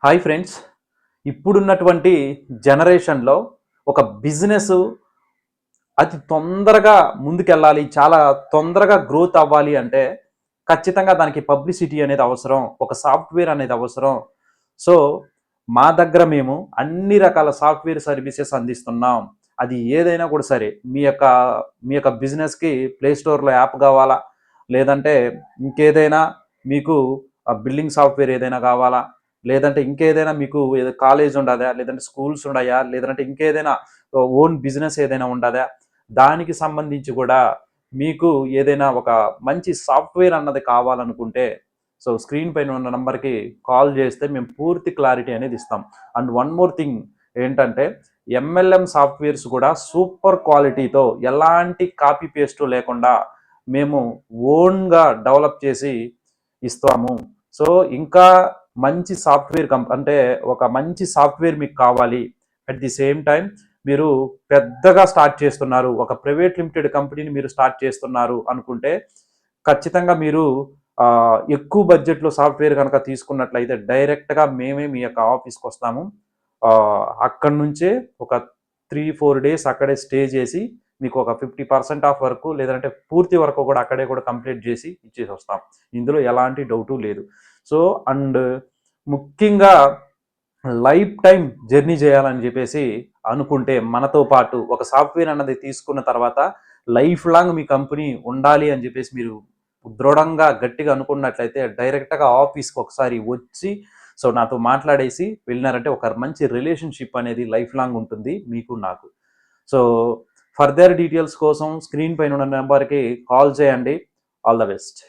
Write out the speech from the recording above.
Hi friends. ఇప్పుడున్నటువంటి జనరేషన్‌లో ఒక బిజినెస్ అతి తొందరగా ముందుకెళ్ళాలి, చాలా తొందరగా గ్రోత్ అవ్వాలి అంటే ఖచ్చితంగా దానికి పబ్లిసిటీ అనేది అవసరం. ఒక సాఫ్ట్‌వేర్ అనేది అవసరం. సో, మా దగ్గర మేము అన్ని రకాల సాఫ్ట్‌వేర్ సర్వీసెస్ అందిస్తున్నాం. అది ఏదైనా కూడా సరే. మీ యొక్క బిజినెస్‌కి ప్లే స్టోర్‌లో యాప్ కావాలా? లేదంటే ఇంకేదైనా మీకు బిల్డింగ్ సాఫ్ట్‌వేర్ ఏదైనా కావాలా? లేదంటే ఇంకేదైనా మీకు ఏదో కాలేజ్ ఉండదా? లేదంటే స్కూల్స్ ఉన్నాయా? లేదంటే ఇంకేదైనా ఓన్ బిజినెస్ ఏదైనా ఉండదా? దానికి సంబంధించి కూడా మీకు ఏదైనా ఒక మంచి సాఫ్ట్‌వేర్ అన్నది కావాలనుకుంటే, సో, స్క్రీన్ పైన ఉన్న నంబర్‌కి కాల్ చేస్తే మేము పూర్తి క్లారిటీ అనేది ఇస్తాం. అండ్ వన్ మోర్ థింగ్ ఏంటంటే, ఎంఎల్ఎం సాఫ్ట్‌వేర్స్ కూడా సూపర్ క్వాలిటీతో ఎలాంటి కాపీ పేస్టు లేకుండా మేము ఓన్‌గా డెవలప్ చేసి ఇస్తాము. సో, ఇంకా మంచి సాఫ్ట్‌వేర్ అంటే ఒక మంచి సాఫ్ట్‌వేర్ మీకు కావాలి. అట్ ది సేమ్ టైమ్ మీరు పెద్దగా స్టార్ట్ చేస్తున్నారు. ఒక ప్రైవేట్ లిమిటెడ్ కంపెనీని మీరు స్టార్ట్ చేస్తున్నారు అనుకుంటే, ఖచ్చితంగా మీరు ఎక్కువ బడ్జెట్‌లో సాఫ్ట్‌వేర్ గనక తీసుకున్నట్లయితే డైరెక్ట్‌గా మేమే మీ యొక్క ఆఫీస్‌కొస్తాము. అక్కడి నుంచే ఒక 3, 4 డేస్ అక్కడే స్టే చేసి, మీకు ఒక 50% ఆఫ్ వరకు లేదంటే పూర్తి వరకు కూడా అక్కడే కూడా కంప్లీట్ చేసి ఇచ్చేసొస్తాం. ఇందులో ఎలాంటి డౌటు లేదు. సో, అండ్ ముఖ్యంగా లైఫ్ టైమ్ జర్నీ చేయాలని చెప్పేసి అనుకుంటే మనతో పాటు ఒక సాఫ్ట్‌వేర్ అన్నది తీసుకున్న తర్వాత లైఫ్ లాంగ్ మీ కంపెనీ ఉండాలి అని చెప్పేసి మీరు దృఢంగా, గట్టిగా అనుకున్నట్లయితే డైరెక్ట్‌గా ఆఫీస్‌కి ఒకసారి వచ్చి సో, నాతో మాట్లాడేసి వెళ్ళినారంటే ఒక మంచి రిలేషన్‌షిప్ అనేది లైఫ్ లాంగ్ ఉంటుంది మీకు, నాకు. సో, ఫర్దర్ డీటెయిల్స్ కోసం స్క్రీన్ పైన ఉన్న నంబర్‌కి కాల్ చేయండి. All the best.